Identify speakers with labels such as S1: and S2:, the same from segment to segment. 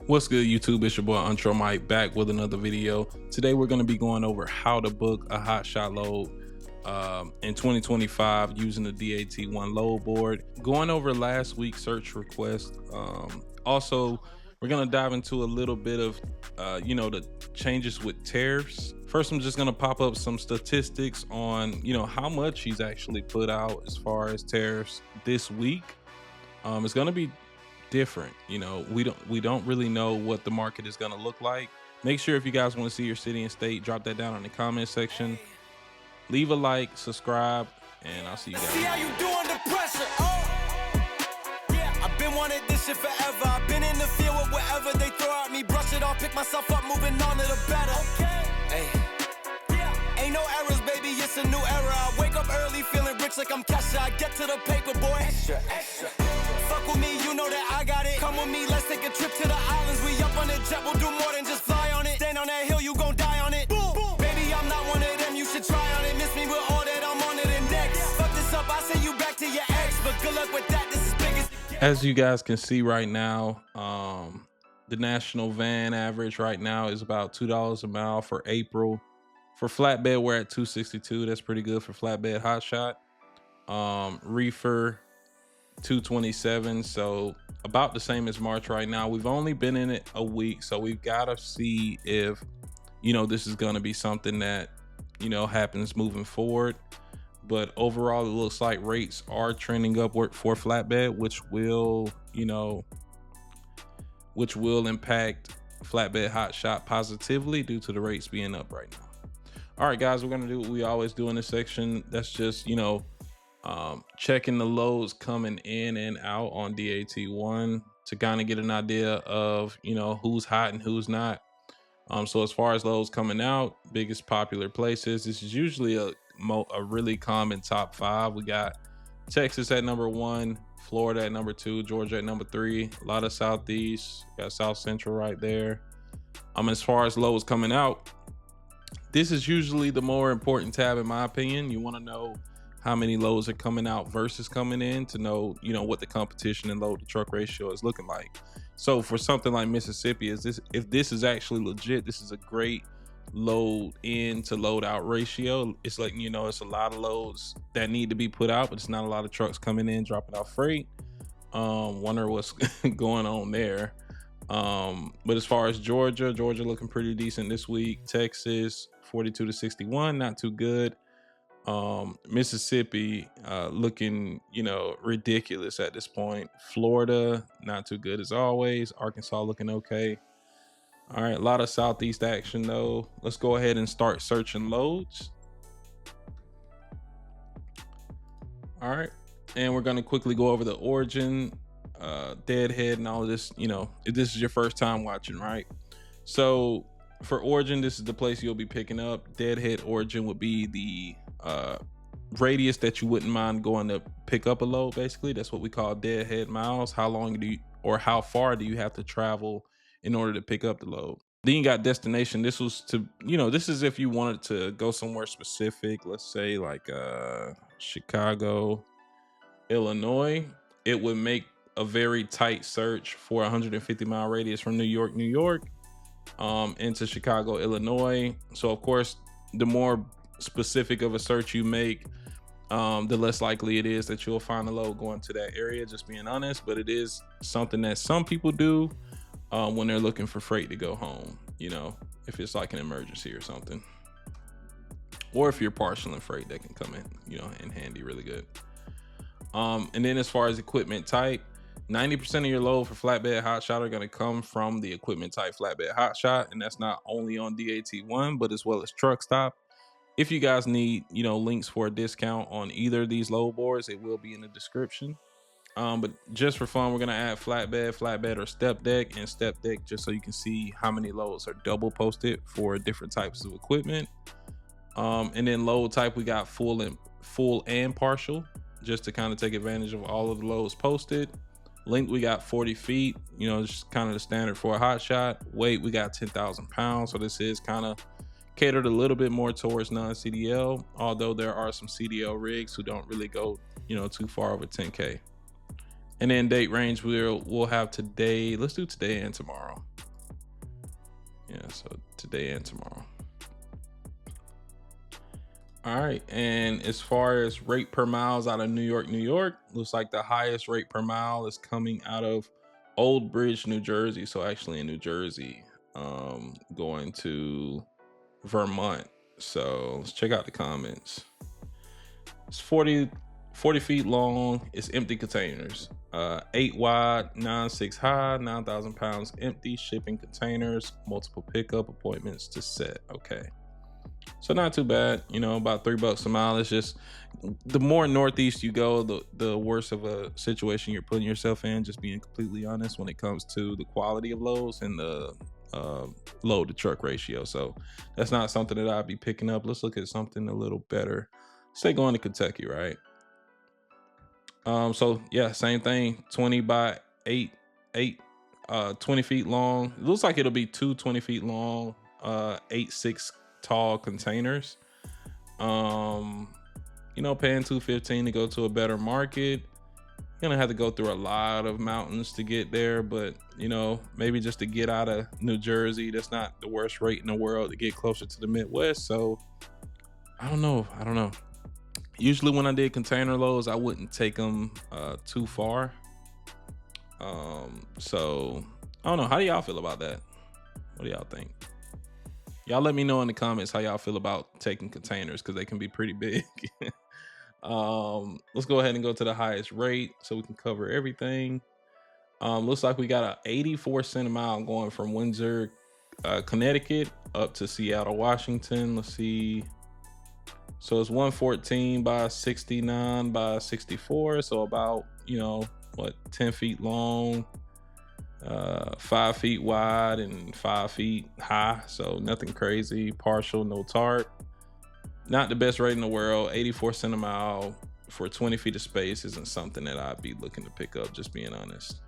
S1: What's good, YouTube? It's your boy Entre Mike back with another video. Today we're going to be going over how to book a hotshot load in 2025 using the DAT1 load board. Going over last week's search request. Also, we're going to dive into a little bit of the changes with tariffs. First, I'm just going to pop up some statistics on how much he's actually put out as far as tariffs this week. It's going to be different. We don't really know what the market is going to look like. Make sure if you guys want to see your city and state, drop that down in the comment section. Leave a like, subscribe, and I'll see you guys.
S2: See how you do under pressure. Yeah, I've been wanting this shit forever. I've been in the field with whatever they throw at me. Brush it off, pick myself up, moving on to the better. Hey. Ain't no errors, baby, it's a new era. I wake up early feeling rich like I'm Kesha. I get to the paper, boy. Extra. Fuck with me, you know that I got it. Come with me, let's take a trip to the islands. We up on the jet, we'll do more than just fly on it. Stand on that hill, you gon' die on it. Boom, boom. Baby, I'm not one of them, you should try on it. Miss me with all that, I'm on it and next. Fuck this up, I send you back to your ex. But good luck with that, this is biggest.
S1: As you guys can see right now, the national van average right now is about $2 a mile for April. For flatbed, we're at $262. That's pretty good for flatbed hotshot. Reefer, $227, so about the same as March right now. We've only been in it a week, so we've got to see if this is going to be something that happens moving forward. But overall, it looks like rates are trending upward for flatbed, which will impact flatbed hotshot positively due to the rates being up right now. All right, guys, we're gonna do what we always do in this section. That's just checking the loads coming in and out on DAT1 to kind of get an idea of who's hot and who's not. So as far as loads coming out, biggest popular places, this is usually a really common top 5. We got Texas at number 1, Florida at number 2, Georgia at number 3, a lot of Southeast, got South Central right there. As far as loads coming out, this is usually the more important tab in my opinion. You want to know how many loads are coming out versus coming in to know what the competition and load to truck ratio is looking like. So for something like Mississippi, if this is actually legit, this is a great load in to load out ratio. It's like it's a lot of loads that need to be put out, but it's not a lot of trucks coming in dropping out freight. Wonder what's going on there. But as far as Georgia looking pretty decent this week. Texas 42 to 61, not too good. Mississippi looking ridiculous at this point. Florida not too good as always. Arkansas looking okay. All right, a lot of Southeast action though. Let's go ahead and start searching loads. All right, and we're going to quickly go over the origin, deadhead, and all of this. If this is your first time watching, right? So for origin, this is the place you'll be picking up. Deadhead origin would be the radius that you wouldn't mind going to pick up a load. Basically, that's what we call deadhead miles. How far do you have to travel in order to pick up the load? Then you got destination. This was this is if you wanted to go somewhere specific. Let's say like Chicago, Illinois. It would make a very tight search for a 150-mile radius from New York into Chicago, Illinois. So of course, the more specific of a search you make, the less likely it is that you'll find a load going to that area, just being honest. But it is something that some people do when they're looking for freight to go home, if it's like an emergency or something, or if you're partialing freight, that can come in handy really good. And then as far as equipment type, 90% of your load for flatbed hotshot are going to come from the equipment type flatbed hotshot, and that's not only on DAT1 but as well as truck stop. If you guys need links for a discount on either of these load boards, it will be in the description. But just for fun, we're going to add flatbed or step deck, and step deck just so you can see how many loads are double posted for different types of equipment. And then load type, we got full and partial, just to kind of take advantage of all of the loads posted. Length, we got 40 feet, just kind of the standard for a hotshot. Weight, we got 10,000 pounds. So this is kind of catered a little bit more towards non-CDL, although there are some CDL rigs who don't really go, too far over 10K. And then date range, we'll have today. Let's do today and tomorrow. Yeah, so today and tomorrow. All right, and as far as rate per miles out of New York, looks like the highest rate per mile is coming out of Old Bridge, New Jersey. So actually in New Jersey, going to Vermont. So let's check out the comments. It's 40 feet long. It's empty containers. 8 wide, 9.6 high, 9,000 pounds empty, shipping containers, multiple pickup appointments to set. Okay. So not too bad, about $3 a mile. It's just the more northeast you go, the worse of a situation you're putting yourself in. Just being completely honest when it comes to the quality of loads and the load to truck ratio. So that's not something that I'd be picking up. Let's look at something a little better. Say going to Kentucky, right? So yeah, same thing. 20 by 8, 20 feet long. It looks like it'll be two 20 feet long, 8.6 tall containers. Paying $215 to go to a better market. You're gonna have to go through a lot of mountains to get there, but maybe just to get out of New Jersey, that's not the worst rate in the world to get closer to the Midwest. So I don't know. Usually when I did container loads, I wouldn't take them too far. So I don't know. How do y'all feel about that? What do y'all think? Y'all let me know in the comments how y'all feel about taking containers, because they can be pretty big. Let's go ahead and go to the highest rate so we can cover everything. Looks like we got a 84 cent a mile going from Windsor, Connecticut up to Seattle, Washington. Let's see. So it's 114 by 69 by 64. So about, 10 feet long, 5 feet wide and 5 feet high. So nothing crazy. Partial, no tarp. Not the best rate in the world. 84 cent a mile for 20 feet of space isn't something that I'd be looking to pick up, just being honest.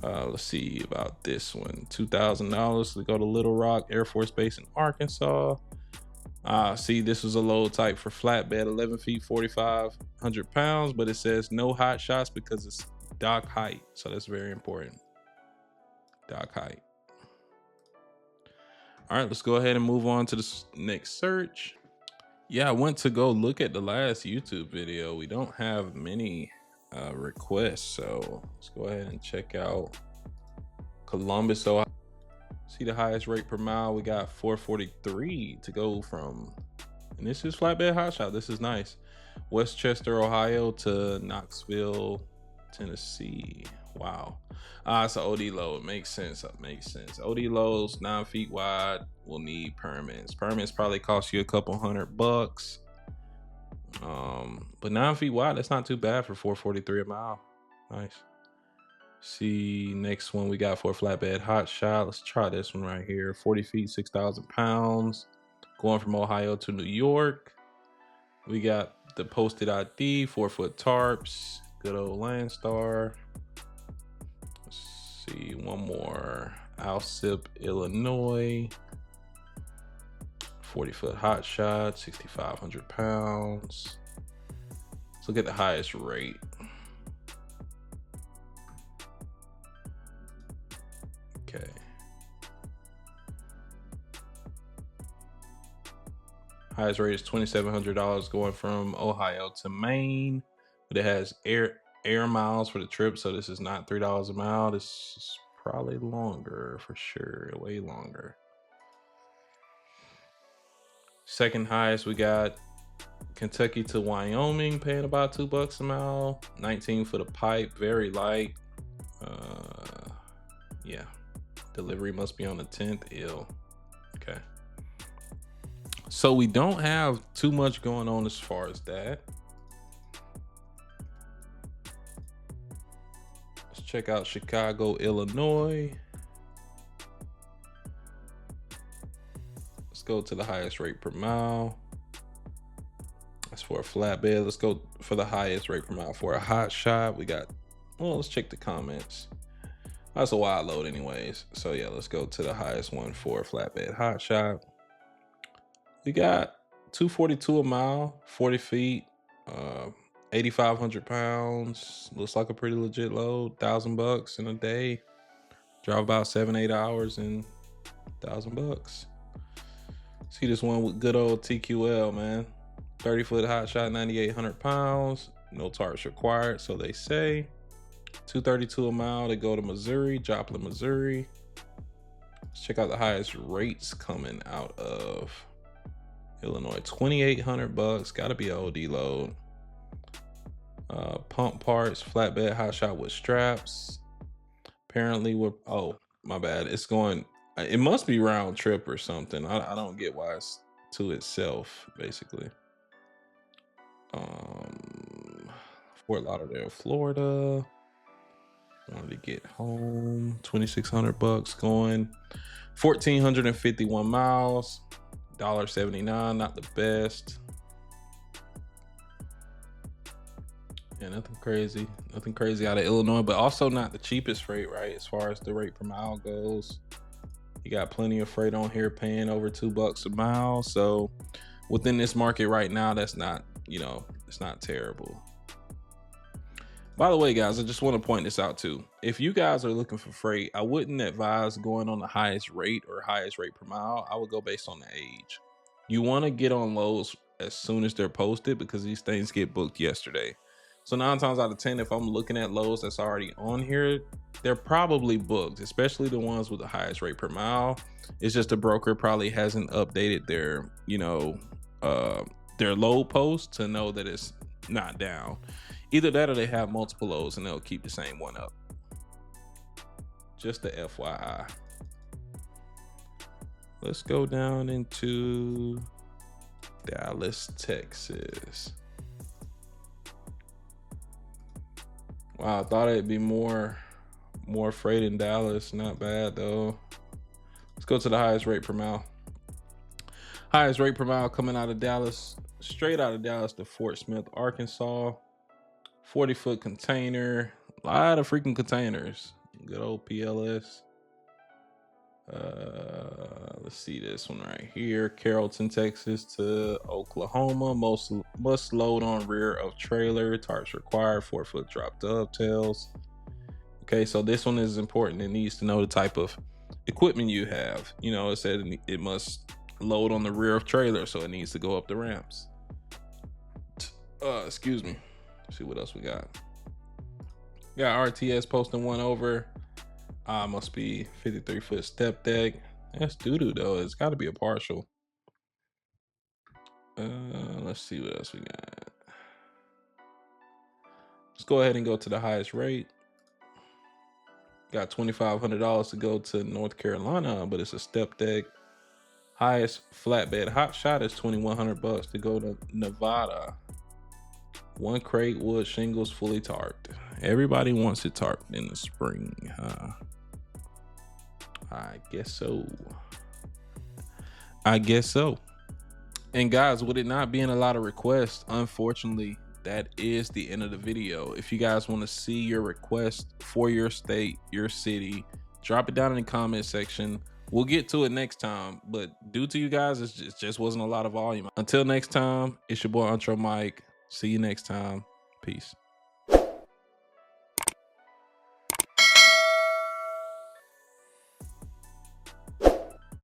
S1: Let's see about this one. $2,000 to go to Little Rock Air Force Base in Arkansas. See, this was a load type for flatbed, 11 feet, 4,500 pounds, but it says no hot shots because it's dock height. So that's very important. Dock height. All right, let's go ahead and move on to the next search. Yeah, I went to go look at the last YouTube video. We don't have many requests, so let's go ahead and check out Columbus, Ohio. See the highest rate per mile. We got 443 to go from, and this is flatbed hotshot. This is nice. Westchester, Ohio to Knoxville, Tennessee. Wow. It's an OD load. Makes sense. OD loads 9 feet wide will need permits. Permits probably cost you a couple $100. But 9 feet wide, that's not too bad for 443 a mile. Nice. See, next one we got for a flatbed hot shot. Let's try this one right here. 40 feet, 6,000 pounds. Going from Ohio to New York. We got the posted ID, 4-foot tarps. Good old Landstar. Let's see, one more. Alsip, Illinois. 40-foot hot shot, 6,500 pounds. Let's look at the highest rate. Okay. Highest rate is $2,700 going from Ohio to Maine, but it has air miles for the trip, so this is not $3 a mile. This is probably longer for sure, way longer. Second highest, we got Kentucky to Wyoming, paying about $2 a mile. 19 for the pipe, very light. Yeah. Delivery must be on the 10th. Ill. Okay. So we don't have too much going on as far as that. Let's check out Chicago, Illinois. Let's go to the highest rate per mile. That's for a flatbed. Let's go for the highest rate per mile for a hot shot. We got, well, let's check the comments. That's a wide load anyways. So yeah, let's go to the highest one for a flatbed hot shot. We got 242 a mile, 40 feet, 8,500 pounds. Looks like a pretty legit load. $1,000 in a day. Drive about 7-8 hours and $1,000. See this one with good old TQL, man. 30-foot hot shot, 9,800 pounds. No tariffs required, so they say. $232 a mile to go to Missouri, Joplin, Missouri. Let's check out the highest rates coming out of Illinois. $2,800. Got to be an OD load. Pump parts, flatbed hot shot with straps. Apparently, oh, my bad. It's going. It must be round trip or something. I don't get why it's to itself, basically. Fort Lauderdale, Florida. Wanted to get home. $2,600 going. 1,451 miles. $1.79. Not the best. Yeah, nothing crazy. Nothing crazy out of Illinois, but also not the cheapest freight, right? As far as the rate per mile goes. You got plenty of freight on here paying over $2 a mile. So within this market right now, that's not, it's not terrible. By the way, guys, I just want to point this out too. If you guys are looking for freight, I wouldn't advise going on the highest rate or highest rate per mile. I would go based on the age. You want to get on loads as soon as they're posted because these things get booked yesterday. So 9 times out of 10, if I'm looking at loads that's already on here, they're probably booked, especially the ones with the highest rate per mile. It's just the broker probably hasn't updated their, their load post to know that it's not down. Either that or they have multiple loads and they'll keep the same one up. Just the FYI. Let's go down into Dallas, Texas. Wow, I thought it'd be more freight in Dallas. Not bad though. Let's go to the highest rate per mile. Highest rate per mile coming out of Dallas, straight out of Dallas to Fort Smith, Arkansas. 40-foot container. A lot of freaking containers. Good old PLS. Let's see this one right here. Carrollton, Texas to Oklahoma. Must load on rear of trailer. Tarps required. 4-foot drop dovetails. Okay, so this one is important. It needs to know the type of equipment you have. It said it must load on the rear of trailer, so it needs to go up the ramps. Excuse me. Let's see what else we got. Got RTS posting one over. Must be 53-foot step deck. That's doo-doo though. It's got to be a partial. Let's see what else we got. Let's go ahead and go to the highest rate. Got $2,500 to go to North Carolina, but it's a step deck. Highest flatbed hot shot is $2,100 to go to Nevada. 1 crate wood shingles fully tarped. Everybody wants it tarped in the spring, huh? I guess so. And guys, with it not being a lot of requests, unfortunately, that is the end of the video. If you guys want to see your request for your state, your city, drop it down in the comment section. We'll get to it next time, but due to you guys, it just wasn't a lot of volume. Until next time, it's your boy Entre Mike. See you next time. Peace.